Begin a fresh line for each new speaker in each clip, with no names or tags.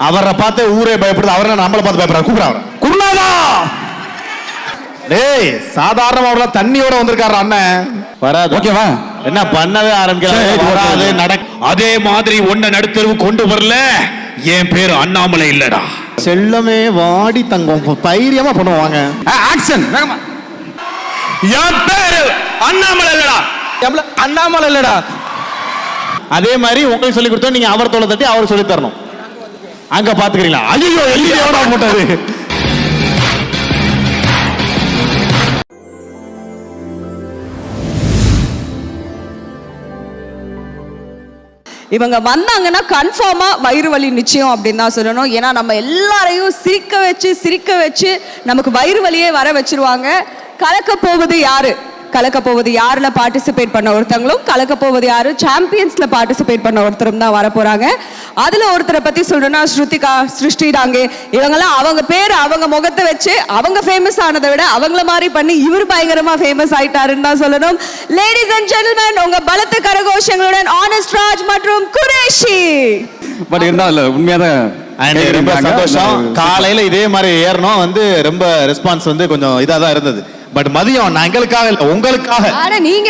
அவரை பார்த்து ஊரே பயப்படுது, அவரை நம்மளை பார்த்து பயப்படுறாரு. கூப்பிடுறா குருநாதா. டேய் சாதாரணமா அவர்ல தண்ணியோட வந்திருக்காரு அண்ணன். வராது. ஓகேவா? என்ன பண்ணவே ஆரம்பிக்கிறாரு. அதே மாதிரி ஒன்ன நடுத்தருவு கொண்டு வரல. என் பேரு அண்ணாமலை இல்லடா. செல்லமே வாடி தங்கம். தைரியமா பண்ணுவாங்க. ஆக்சன். என் பேரு அண்ணாமலை இல்லடா. அண்ணாமலை இல்லடா. அதே மாதிரி உங்களுக்கு சொல்லி கொடுத்தோம், நீங்க அவர் தோளை தட்டி அவர் சொல்லி தரணும். அங்க பாத்துக்கிறீங்களா? ஐயோ எல்இடி எவ்வளவு போட்டது.
இவங்க வந்தாங்கன்னா கன்ஃபார்மா வயிறு வலி நிச்சயம் அப்படின்னு தான் சொல்லணும். ஏன்னா நம்ம எல்லாரையும் சிரிக்க வச்சு நமக்கு வயிறு வலியே வர வச்சிருவாங்க. கலக்க போவது யாரு? கலக்க போவது யாருல பார்ட்டிசிபேட் பண்ண ஒருத்தங்களும், கலக்க போவது யாரு சாம்பியன்ஸ்ல பார்ட்டிசிபேட் பண்ண ஒருத்தரும் தான் வர போறாங்க. அதுல ஒருத்தரை பத்தி சொல்லணும்னா ஸ்ருதிகா, சிருஷ்டி டாங்கே. இவங்கெல்லாம் அவங்க பேர் அவங்க முகத்தை வச்சு அவங்க ஃபேமஸ் ஆனதை விட அவங்கள மாதிரி பண்ணி இவர் பயங்கரமா ஃபேமஸ் ஆயிட்டாருன்னு தான் சொல்லணும். லேடிஸ் அண்ட் ஜென்டில்மேன், உங்க பலத்த கரகோஷங்களுடன் ஆனஸ்ட் ராஜ் மற்றும் குரேஷி.
பட் இருந்தால உண்மையாதான்
ரொம்ப சந்தோஷம். காலையில இதே மாதிரி ஏறணும் வந்து ரொம்ப ரெஸ்பான்ஸ் வந்து கொஞ்சம் இதா தான் இருந்தது. பட் மதியம் நான் எங்களுக்காக இல்ல உங்களுக்காக.
அட நீங்க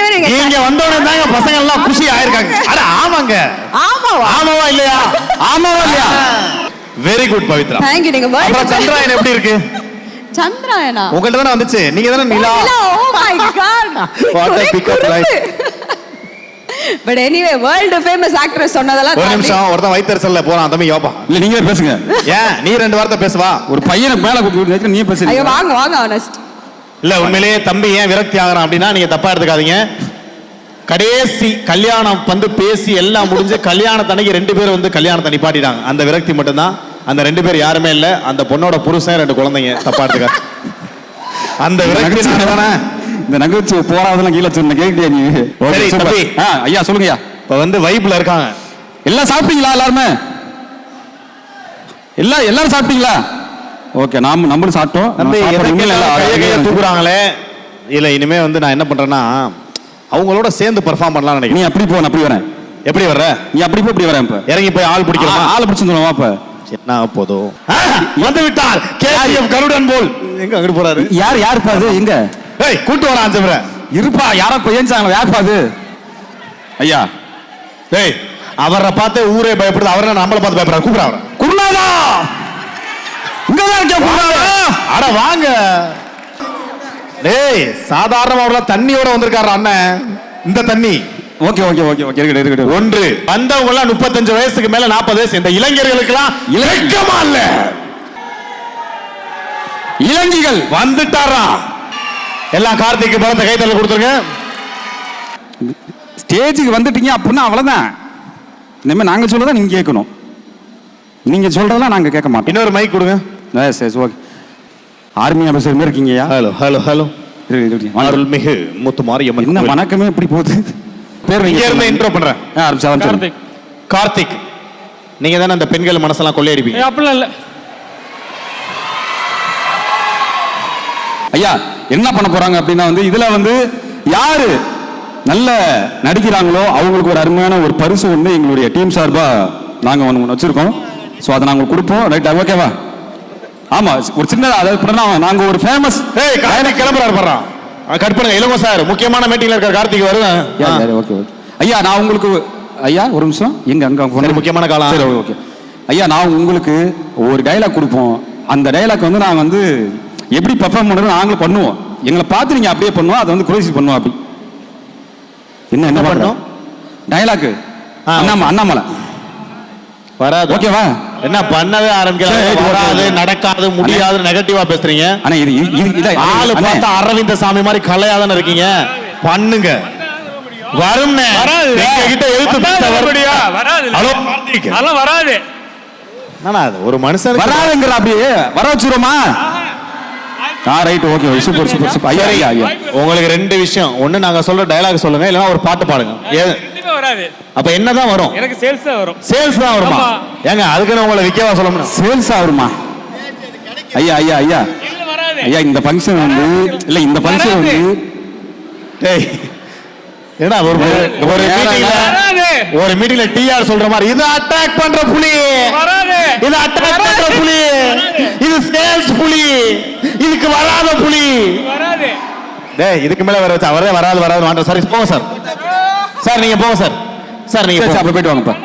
வந்தோடனே தாங்க பசங்க எல்லாம் குஷி ஆயிருக்காங்க. அட ஆமாங்க. ஆமாவா இல்லையா? ஆமாவா இல்லையா? Very good Pavithra.
Thank you. நீங்க
அப்புறம் சந்திராயன் எப்படி இருக்கு?
சந்திராயனா
உங்கள்ட்ட தான வந்துச்சு. நீங்க தான நிலா.
Oh my god.
What a pick up line.
But anyway world famous actress சொன்னதெல்லாம்
ஒரு நிமிஷம் ஒருத்தன் வயித்தறிச்சல்ல போறான். தம்பி யோபா.
இல்ல நீங்களே பேசுங்க.
ஏன் நீ ரெண்டு வார்த்தை பேசுவா?
ஒரு பையனை மேல கூப்பிட்டு நீ பேசுங்க.
ஐயோ வாங்க ஆனஸ்ட்.
இல்ல உண்மையிலேயே தம்பி ஏன் விரக்தி ஆகிறான் அப்படின்னா நீங்க தப்பா எடுத்துக்காதீங்க. கடைசி கல்யாணம் வந்து பேசி எல்லாம் முடிஞ்சு கல்யாணத்தன்னைக்கு 2 பேர் வந்து கல்யாணத்தை நிப்பாட்டிட்டாங்க. அந்த விரக்தி மட்டும்தான். அந்த 2 பேர் யாருமே இல்ல. அந்த பொண்ணோட புருஷன் 2 குழந்தைங்க. தப்பா எடுத்துக்காது. அந்த விரக்தி தானே.
இந்த நகைச்சு போறாதெல்லாம் கீழே சொன்ன கேட்டியா நீ?
சரி தம்பி.
ஐயா சொல்லுங்கய்யா.
இப்ப வந்து வைப்ல இருக்காங்க.
எல்லாம் சாப்பிட்டீங்களா? எல்லாருமே எல்லாரும் சாப்பிட்டீங்களா? ஓகே, நம்மளும் சாப்பிட்டோம்.
தூக்குறாங்களே. இல்ல இனிமே வந்து நான் என்ன பண்றேன்னா அவங்களோட சேர்ந்து பெர்ஃபார்ம் பண்ணலாம் நினைக்கிறேன்.
நீ அப்படி போ, நான் அப்படி வரேன்.
எப்படி வர்ற?
நீ அப்படி போ, அப்படி வரேன். இப்ப
இறங்கி போய் ஆள் பிடிக்கிறோம்.
ஆள் பிடிச்சிருந்தோம். அப்ப
என்ன போதும் வந்து விட்டார். கேஜிஎஃப் கருடன் போல். எங்க அங்க போறாரு?
யார் பாது? எங்க?
ஏய் கூட்டி வர அஞ்சு
இருப்பா. யாரோ கொய்யாச்சாங்களா? யார் பாது? ஐயா
டேய் அவரை பார்த்து ஊரே பயப்படுது, அவரை நம்மளை பார்த்து பயப்படுறாரு. கூப்பிடுறா அவரை. குருநாதா இங்கதான் இருக்க. அட வாங்க. டேய் சாதாரணமா அவர்ல தண்ணியோட வந்திருக்காரு அண்ணன். இந்த தண்ணி.
ஓகே ஓகே ஓகே ஓகே இருக்கட்டும்.
ஒன்று வந்தவங்க எல்லாம் 35 வயசுக்கு மேல 40 வயசு. இந்த இளைஞர்களுக்கு எல்லாம் இலக்கமா இல்ல. இளைஞர்கள் வந்துட்டாரா? எல்லாம் கார்த்திக்கு பலத்த கைத்தல கொடுத்துருங்க.
ஸ்டேஜுக்கு வந்துட்டீங்க அப்படின்னா அவ்வளவுதான். இனிமே நாங்க சொல்லதான் நீங்க கேட்கணும். நீங்க சொல்றதெல்லாம் நாங்க கேட்க மாட்டோம்.
இன்னொரு மைக் கொடுங்க.
ஓகே. ஆர்மி ஆபீசர் மாதிரி இருக்கீங்கயா?
Hello hello hello. அருள்மிகு முத்துமாரியம்மன்.
என்ன வணக்கமே இப்படி போகுது? பேர்
இங்க இருந்து இன்ட்ரோ பண்றேன்.
கார்த்திக்.
கார்த்திக் நீங்க தானே அந்த பெண்கள் மனசெல்லாம் கொள்ளையடிப்பீங்க?
அப்படிலாம் இல்ல
ஐயா. என்ன பண்ண போறாங்க அப்படின்னா வந்து இதுல வந்து யாரு நல்ல நடிக்கிறாங்களோ அவங்களுக்கு ஒரு அருமையான ஒரு பரிசு ஒன்று எங்களுடைய டீம் சார்பா நாங்க ஒன்று வச்சிருக்கோம். ஸோ அதை நாங்கள் கொடுப்போம். ரைட்டா? ஓகேவா? ஆமா, ஒரு சின்ன அதாவது நாங்க ஒரு ஃபேமஸ்.
கிளம்புறாரு பண்றான். கட் பண்ணுங்க. இளங்கோ சார் முக்கியமான மீட்டிங்ல இருக்கார். கார்த்திக் வருவேன்.
Okay okay. ஐயா நான் உங்களுக்கு ஐயா ஒரு நிமிஷம். எங்க அங்க
முக்கியமான காலம்.
சரி ஓகே. ஐயா நான் உங்களுக்கு ஒரு டைலாக் கொடுப்போம். அந்த டைலாக் வந்து நான் வந்து எப்படி பெர்ஃபார்ம் பண்ணுறது நாங்களும் பண்ணுவோம். எங்களை பார்த்து நீங்க அப்படியே பண்ணுவோம். அதை வந்து குறைசி பண்ணுவோம். அப்படி என்ன பண்ணோம்? டைலாக் அண்ணாமலை
வராது. ஓகேவா? என்ன பண்ணவே ஆரம்பிக்கிறாரு. நடக்காது, முடியாது, நெகட்டிவா பேசுறீங்க.
ஆனா இது
ஆளு பார்த்தா அரவிந்த சாமி மாதிரி கலையாதானே இருக்கீங்க. பண்ணுங்க. வரும் கிட்ட எழுத்து
வராது.
ஒரு மனுஷன்
வராதுங்கிற அப்படியே வர வச்சுருமா? Right okay super super super. ஐயா ஐயா
உங்களுக்கு 2 விஷயம். ஒண்ணு நாங்க சொல்ற டயலாக் சொல்லுங்க, இல்லனா ஒரு பாட்டு பாடுங்க.
வராது.
அப்ப என்னதான் வரும்?
எனக்கு சேல்ஸ் தான் வரும்.
சேல்ஸ் தான் வருமா? ஏங்க அதுக்கு உங்களை விக்கவா சொல்லணும்?
சேல்ஸா வருமா? ஐயா ஐயா ஐயா
இல்ல வராது.
ஐயா இந்த ஃபங்க்ஷன் வந்து இல்ல இந்த ஃபங்க்ஷன் வந்து
டேய் ஏடா ஒரு மீட்டிங்ல டிஆர் சொல்ற மாதிரி இது அட்டாக் பண்ற புலி வராது. இது அட்டாக் டேய் இதுக்கு மேல வர வச்சா அவரே வராது வாங்க சார் போங்க சார். சார் நீங்க போங்க சார். சார் நீங்க
அப்ப போயிட்டு வாங்கப்பா.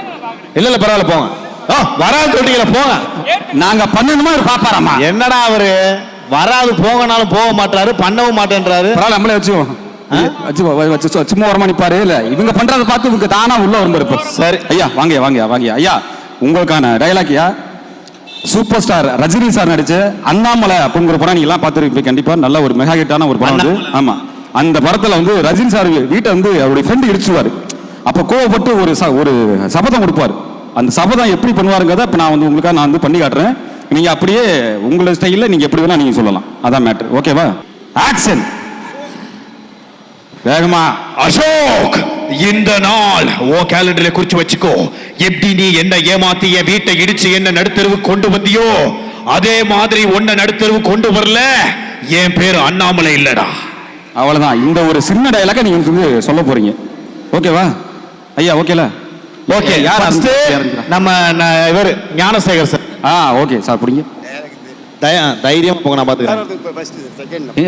இல்ல பரவாயில்ல போங்க. வராது சொல்லிட்டீங்களா போங்க.
நாங்க பண்ணணுமா ஒரு பாப்பாராமா?
என்னடா அவரு வராது போங்கனாலும் போக மாட்டாரு, பண்ணவும் மாட்டேன்றாரு.
பரவாயில்ல நம்மளே வச்சு சும்மா வரமா நிப்பாரு. இல்ல இவங்க பண்றதை பார்த்து இவங்க தானா உள்ள வரும்போது சரி ஐயா வாங்க ஐயா உங்களுக்கான டைலாக்யா சூப்பர் ஸ்டார் ரஜினி சார் நடிச்ச அண்ணாமலை அப்படிங்கிற படம் நீங்க எல்லாம் பார்த்துருப்பீங்க கண்டிப்பா. நல்ல ஒரு மெகா ஹிட்டான ஒரு படம் வந்து. ஆமா அந்த படத்துல வந்து ரஜினி சார் வீட்டை வந்து அவருடைய ஃப்ரெண்டு இடிச்சுவாரு. அப்ப கோவப்பட்டு ஒரு சபதம் கொடுப்பாரு. அந்த சபதம் எப்படி பண்ணுவாருங்கிறத இப்ப நான் வந்து உங்களுக்காக நான் வந்து பண்ணி காட்டுறேன். நீங்க அப்படியே உங்களோட ஸ்டைல்ல நீங்க எப்படி வேணா நீங்க சொல்லலாம். அதான் மேட்டர். ஓகேவா? ஆக்ஷன். வேகமா.
அசோக், இந்த நாள் ஓ கேலண்டர்ல குறிச்சு வச்சுக்கோ. எப்படி நீ என்ன ஏமாத்தி என் வீட்டை இடிச்சு என்ன நடுத்தருவு கொண்டு வந்தியோ அதே மாதிரி உன்னை நடுத்தருவு கொண்டு வரல என் பேரு அண்ணாமலை இல்லடா.
அவ்வளவுதான். இந்த ஒரு சின்ன டயலாக நீங்க வந்து சொல்ல போறீங்க. ஓகேவா ஐயா? ஓகேல? ஓகே. யார்
நம்ம இவர் ஞானசேகர் சார்.
ஓகே சார் புடிங்க.
தைரியமா போங்க, நான் பாத்துக்கிறேன்.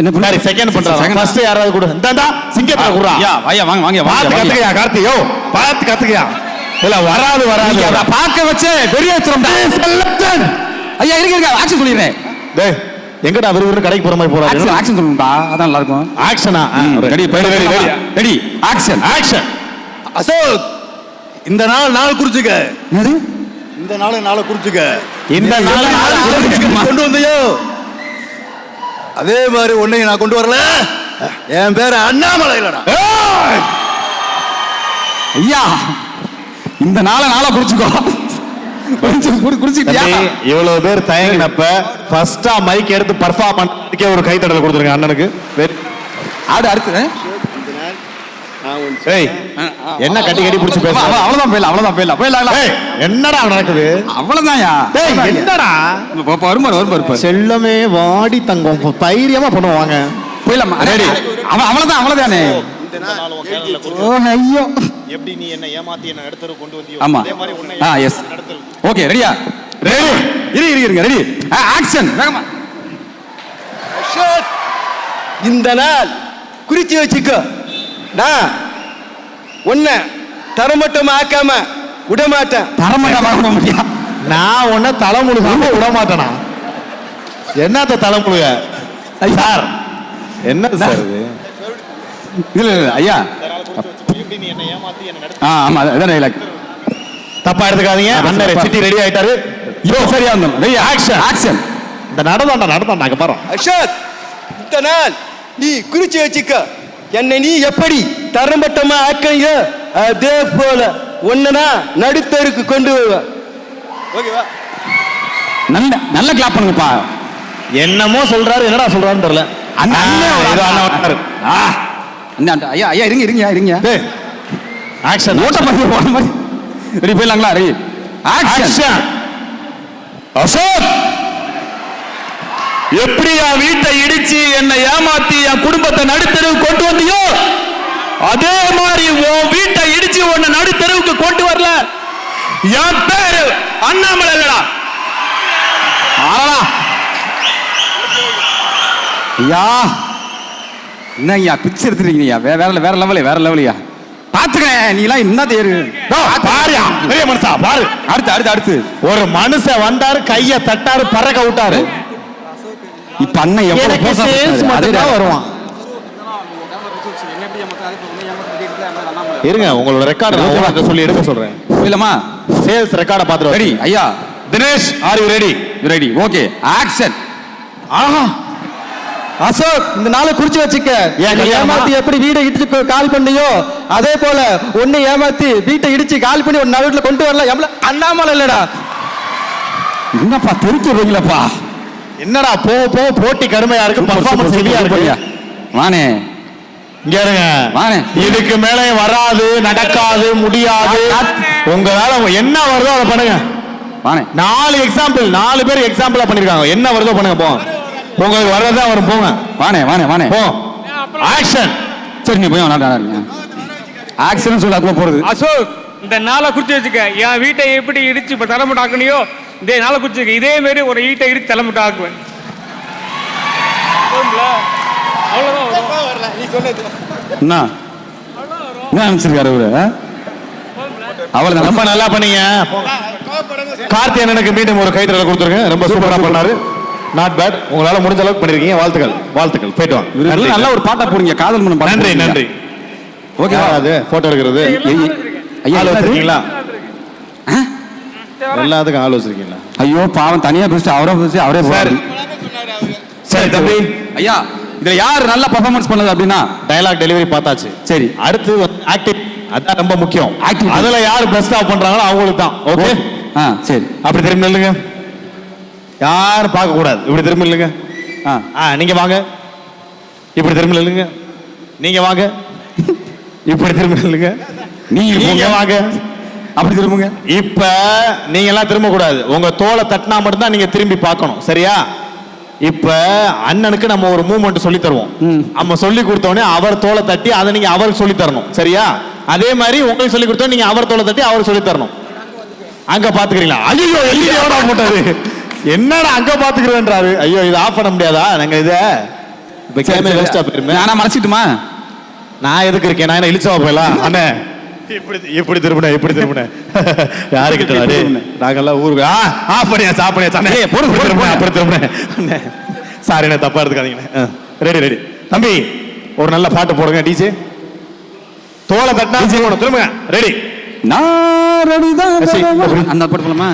என்ன பண்ணாரு? செகண்ட் பண்றாங்க. ஃபர்ஸ்ட் யாராவது கூட இந்தடா சிங்கத்தை குறா.
ஐயா வாங்க
பாத்து கத்துக்கயா கார்த்தியோ, பாத்து கத்துக்கயா. இல்ல வராது
அத பாக்க வச்சு வெறிய வச்சிரோம்டா. ஐயா இருங்க ஆக்ஷன் சொல்லிறேன். டேய்
எங்கடா விறுவிறு கடைக்கு போற மாதிரி போறாரு.
ஆக்ஷன் சொல்லுடா, அதான் நல்லா இருக்கும்.
ஆக்ஷனா?
Ready action.
அசோக், இந்த நாள் குறிச்சுக்க.
என்னது
இந்த நாளை குறிச்சுக்க.
இந்த நாளை
கொண்டு வந்தியோ அதே மாதிரி உன்னை நான் கொண்டு வரல. என் பேரு அண்ணாமலை இல்லடா.
ஐயா இந்த நாளை குறிச்சுக்கோ. குறிச்சிட்டியா?
இவ்வளவு பேர் தயங்கினப்ப ஃபர்ஸ்டா மைக் எடுத்து பர்ஃபார்ம் பண்ணதுக்கே ஒரு கைத்தடல் கொடுத்துருங்க அண்ணனுக்கு.
அடுத்து
என்ன கட்டி பிடிச்சு பேச?
அவ்வளவுதான் போயிடலாம்.
என்னடா நடக்குது?
அவ்வளவுதான்யா.
என்னடா
வருமாறு
செல்லமே வாடி தங்கம் தைரியமா பண்ணுவாங்க.
போயிடலாமா? ரெடி. அவ்வளவுதானே. ஐயோ
எப்படி நீ என்ன ஏமாத்தி என்ன நடத்தற கொண்டு வந்தியோ
ஆமா.
அதே மாதிரி உன்னை
எஸ் ஓகே. ரெடியா? இருங்க ரெடி ஆக்ஷன். வேகமா.
இந்த நாள் குறிச்சு வச்சுக்கோ. நான் உன்னை தரமட்டமா ஆக்காம விட மாட்டேன்.
தரமட்டமா முடியா?
நான் உன்னை தலைமுழுகாம விட மாட்டேனா? என்னத்த தலைமுழுக சார்? என்ன சார் இது?
இல்ல ஐயா ஆமா அதான் டைலாக்.
தப்பா எடுத்துக்காதீங்க. அண்ணன் சிட்டி ரெடி ஆயிட்டாரு.
சரியா இருந்தோம். Ready action.
இந்த நடந்தாண்டா அங்க பாரு.
அசோக், இந்த நாள் நீ குறிச்சு வச்சுக்க. என்னை நீ எப்படி தரமட்டமா ஆக்கையோ அதே போல ஒன்னா நடுத்தருக்கு கொண்டு வருவேன். ஓகேவா?
நல்ல கிளாப் பண்ணுங்கப்பா.
என்னமோ சொல்றாரு, என்னடா சொல்றாருன்னு தெரியல.
ஐயா இருங்க.
ஆக்ஷன்.
ஓட்ட மாதிரி ரெடி போயிடலாங்களா? Ready action.
அசோக், எப்படி என் வீட்டை இடிச்சு என்னை ஏமாத்தி என் குடும்பத்தை நடுத்தருவு கொண்டு வந்தியோ அதே மாதிரி உன் வீட்டை இடிச்சு உன்னை நடுத்தருவுக்கு கொண்டு வரல என் பேரு அண்ணாமலை இல்லடா.
ஐயா என்ன ஐயா பிச்சு எடுத்துருக்கீங்க? வேற லெவலியா பாத்துக்கிறேன். நீ எல்லாம் என்ன தேரு
பாரியா பெரிய மனுஷா பாரு.
அடுத்து ஒரு
மனுஷன் வந்தாரு, கைய தட்டாரு, பறக்க விட்டாரு.
இப்ப அண்ணன் எவ்வளவு
வருவான். இருங்க உங்களோட ரெக்கார்ட் சொல்லி எடுக்க சொல்றேன்.
இல்லமா
சேல்ஸ் ரெக்கார்ட பாத்துறோம்.
ரெடி ஐயா.
Dinesh are you ready?
Okay action.
Ashok, இந்த நாளை குறிச்சு வச்சுக்க. ஏமாத்தி எப்படி வீட்டை இடிச்சு கால் பண்ணியோ அதே போல உன்னை ஏமாத்தி வீட்டை இடிச்சு கால் பண்ணி ஒரு நடுவில் கொண்டு வரல எவ்வளவு அண்ணாமலை இல்லடா.
என்னப்பா தெரிக்கிறீங்களப்பா?
என்னடா போக போட்டி கடுமையா இருக்கு, பர்ஃபார்மன்ஸ் ஹெவியா இருக்கு.
வானே
இங்க இருங்க. வானே இதுக்கு மேலே வராது, நடக்காது, முடியாது. உங்களால என்ன வருதோ அதை பண்ணுங்க.
வானே
4 பேர் எக்ஸாம்பிளா பண்ணிருக்காங்க. என்ன வருதோ பண்ணுங்க. போங்க, உங்களுக்கு வர்றதா வரும். போங்க.
வானே போ.
ஆக்ஷன்.
சரி நீ போய் ஆக்ஷன் சொல்ல அதுவா போறது.
அசோக், இந்த நாளை குறிச்சு வச்சுக்க. என் வீட்டை எப்படி இடிச்சு இப்ப தலைமுட்டை ஆக்கணியோ இதே நாளை குறிச்சு இதே மாதிரி ஒரு வீட்டை இடிச்சு தலைமுட்டை ஆக்குவேன். அவ்வளவுதான்.
நீ சொன்னது
என்ன அனுப்பிச்சிருக்காரு அவரு அவளை
ரொம்ப நல்லா பண்ணீங்க. கார்த்தி அண்ணனுக்கு மீண்டும் ஒரு கைத்தறல கொடுத்துருங்க. ரொம்ப சூப்பரா பண்ணாரு. Not bad. உங்களால முடிஞ்ச அளவுக்கு பண்ணிருக்கீங்க. வாழ்த்துக்கள், வாழ்த்துக்கள். போயிட்டு வாங்க.
நல்ல ஒரு பாட்டா போடுங்க. காதல் மனம்.
நன்றி, நன்றி.
ஓகே,
அது போட்டோ எடுக்கிறது.
ஐயா
வச்சிருக்கீங்களா? எல்லாத்துக்கும் ஆள் வச்சிருக்கீங்களா?
ஐயோ பாவம், தனியா பேசிட்டு அவரே போறாரு.
சரி தம்பி,
ஐயா இதுல யார் நல்ல பெர்ஃபார்மன்ஸ் பண்ணது அப்படின்னா
டயலாக் டெலிவரி பார்த்தாச்சு.
சரி,
அடுத்து ஆக்டிங். அதான் ரொம்ப முக்கியம்.
Acting.
அதுல யார் பெஸ்டா பண்றாங்களோ அவங்களுக்கு தான். ஓகே,
சரி.
அப்படி திரும்பி நில்லுங்க. யாரும் பார்க்க கூடாது. இப்படி திரும்பி நில்லுங்க. நீங்க வாங்க. இப்படி திரும்பி நில்லுங்க. நீங்க வாங்க. இப்படி திரும்பி நில்லுங்க. நீங்க வாங்க.
அப்படி திரும்புங்க.
இப்ப நீங்க எல்லாம் திரும்ப கூடாது. உங்க தோலை தட்டினா மட்டும் தான் நீங்க திரும்பி பார்க்கணும். சரியா? இப்ப அண்ணனுக்கு நம்ம ஒரு மூவ்மெண்ட் சொல்லி தருவோம். நம்ம சொல்லி கொடுத்தோடனே அவர் தோலை தட்டி அதை நீங்க அவருக்கு சொல்லி தரணும். சரியா? அதே மாதிரி உங்களுக்கு சொல்லி கொடுத்தோம், நீங்க அவர் தோலை தட்டி அவருக்கு சொல்லி தரணும். அங்க பாத்துக்கிறீங்களா? ஐயோ, எல்இடி எவடா போட்டாரு? என்னடா அங்க பாத்துக்கிறேன்றாரு. ஐயோ, இது ஆஃப் பண்ண முடியாதா? நாங்க இத இப்ப கேமே வேஸ்டா போயிருமே.
நானா மறைச்சிட்டுமா?
நான் எதுக்கு இருக்கேன்? நான் என்ன இழிச்சவா போயலாம்? அண்ணே இப்படி திரும்பினேன், இப்படி திரும்பினேன். யாருக்கிட்ட நாங்கெல்லாம் ஊருக்கு ஆஃப் பண்ணியா சாப்பிடியா சண்டே அப்படி திரும்பினேன். சாரி, நான் தப்பா எடுத்துக்காதீங்க. ரெடி ரெடி தம்பி, ஒரு நல்ல பாட்டு போடுங்க. டிஜே தோலை தட்டினா திரும்புங்க. ரெடி?
நான் ரெடி தான். அந்த பாட்டு போலாமா?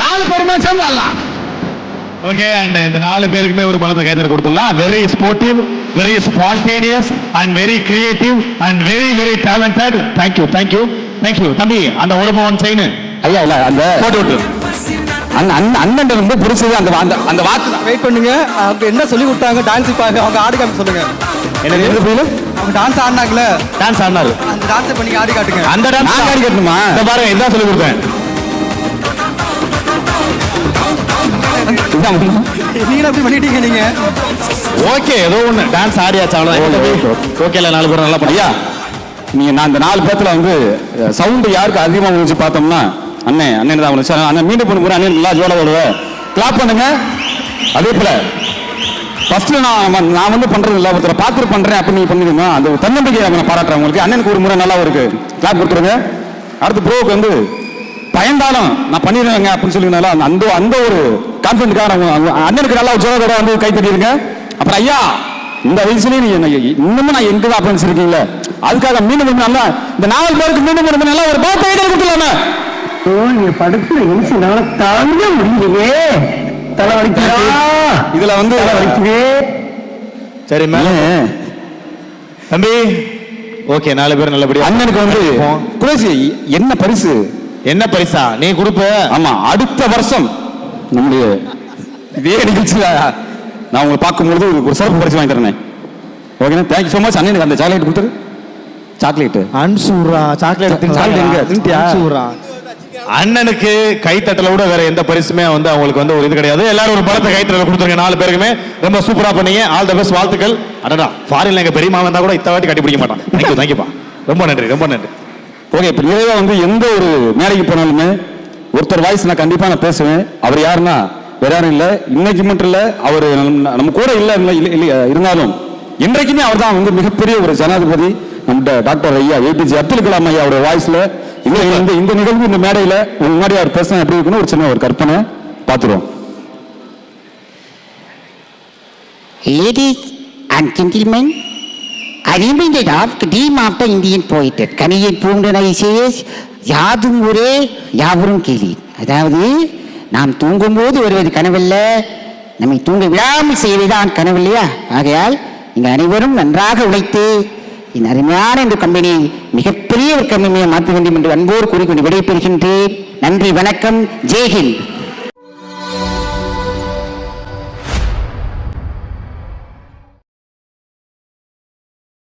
நாலு பேருமே சேர்ந்துடலாம். ஓகே, அண்ட் இந்த நாலு பேருக்குமே ஒரு பணத்தை கைத்தறி கொடுத்துடலாம். Very sportive, very spontaneous and very creative and very very talented. Thank you, thank you, thank you. தம்பி, அந்த ஒரு பவன் செயின்
ஐயா இல்ல, அந்த
போட்டு விட்டு
அண்ணன் ரொம்ப பிடிச்சது அந்த அந்த வார்த்தை.
வெயிட் பண்ணுங்க. அவங்க என்ன சொல்லி கொடுத்தாங்க? டான்ஸ் பாருங்க. அவங்க ஆடி காமிக்க சொல்லுங்க.
என்ன
அவங்க டான்ஸ் ஆடினாங்கல்ல,
டான்ஸ் ஆடினாரு.
அந்த டான்ஸை பண்ணி ஆடி காட்டுங்க.
அந்த டான்ஸ்
ஆடி காட்டணுமா?
இந்த பாருங்க, இதான் சொல்லி கொடுத்தேன்.
நீங்க அப்படி பண்ணிட்டீங்க நீங்க.
ஓகே, ஏதோ ஒண்ணு டான்ஸ் ஆடியாச்சு, அவ்வளவுதான். ஓகேல, நாலு பேர் நல்லா பண்ணியா?
நீங்க நான் அந்த நாலு பேத்துல வந்து சவுண்ட் யாருக்கு அதிகமா முடிச்சு பார்த்தோம்னா அண்ணன் தான் வந்துச்சு. அண்ணன் மீண்டும் பண்ண போறேன். அண்ணன் நல்லா ஜோட ஓடுவ. கிளாப் பண்ணுங்க. அதே போல ஃபர்ஸ்ட் நான் வந்து பண்றது இல்லை, ஒருத்தரை பார்த்துட்டு பண்றேன் அப்படி நீங்க பண்ணிடுங்க. அந்த தன்னம்பிக்கை நான் பாராட்டுறேன் உங்களுக்கு. அண்ணனுக்கு ஒரு முறை நல்லா இருக்கு. கிளாப் கொடுத்துருங்க. அடுத்து ப்ரோவுக்கு வந்து பயந்தாலும் நான் பண்ணிடுவேங்க அப்படின்னு சொல்லினால அந்த அந்த ஒரு கான்ஃபிடன்ட்காக அண்ணனுக்கு நல்லா ஜோட வந்து கை தட்டிடுங்க. அப்புறம் ஐயா, இந்த வயசுலயே நீங்க இன்னமும் நான் எங்க தான் அப்படின்னு இருக்கீங்களா, அதுக்காக மீண்டும் நல்லா இந்த 4 பேருக்கு மீண்டும் நல்லா ஒரு பாட்டு கைதல் கொடுத்துலாமே.
படுத்து நிமிஷம் தாங்க முடியலையே.
இதுல வந்து
சரி மேல தம்பி. ஓகே, 4 பேர் நல்லபடியா.
அண்ணனுக்கு வந்து குரேசி என்ன பரிசு?
என்ன பரிசா நீ கொடுப்ப?
ஆமா, அடுத்த வருஷம் நம்முடைய இதே நிகழ்ச்சியில நான் உங்களை பார்க்கும்பொழுது ஒரு சிறப்பு பரிசு வாங்கி தரேன். ஓகேண்ணா, தேங்க்யூ ஸோ மச். அண்ணனுக்கு அந்த சாக்லேட் கொடுத்துரு. சாக்லேட்
அன்சூரா சாக்லேட்
தின்ட்டியா?
அண்ணனுக்கு கைத்தட்டல விட வேற எந்த பரிசுமே வந்து அவங்களுக்கு வந்து ஒரு இது கிடையாது. எல்லாரும் ஒரு பலத்தை கைத்தட்டல கொடுத்துருங்க. 4 பேருக்குமே ரொம்ப சூப்பரா பண்ணீங்க. ஆல் தி பெஸ்ட், வாழ்த்துக்கள். அடடா, ஃபாரின்ல எங்க பெரியமா வந்தா கூட இத்த வாட்டி கட்டி பிடிக்க மாட்டான். தேங்க்யூ, தேங்க்யூப்பா. ரொம்ப நன்றி, ரொம்ப நன்றி.
ஓகே, இப்போ நிறைவா வந்து எந்த ஒரு மேடைக்கு போனாலுமே ஒருத்தர் வாய்ஸ் நான் கண்டிப்பா நான் பேசுவேன். அவர் யாருன்னா வேற யாரும் இல்லை, இன்னைக்கு மட்டும் இல்லை, அவர் நம்ம கூட இல்லை இருந்தாலும் இன்றைக்குமே அவர் தான் வந்து மிகப்பெரிய ஒரு ஜனாதிபதி. நம்ம டாக்டர் ஐயா APJ அப்துல் கலாம் ஐயா அவருடைய வாய்ஸ்ல இந்த நிகழ்வு இந்த மேடையில முன்னாடி அவர் பேசினா எப்படி இருக்குன்னு ஒரு சின்ன ஒரு கற்பனை பார்த்துருவோம்.
Ladies and gentlemen, I reminded of the dream of the Indian poet. கனியின் பூண்டனை சேஸ் யாதும் ஒரே யாவரும் கேளி. அதாவது நாம் தூங்கும் போது வருவது கனவல்ல, நம்மை தூங்க விடாமல் செய்வதுதான் கனவு இல்லையா? ஆகையால் நீங்கள் அனைவரும் நன்றாக உழைத்து இந்த அருமையான இந்த கம்பெனி மிகப்பெரிய ஒரு கம்பெனியை மாற்ற வேண்டும் என்று அன்போடு கூறிக்கொண்டு விடைபெறுகின்றேன். நன்றி, வணக்கம், ஜெய்ஹிந்த்.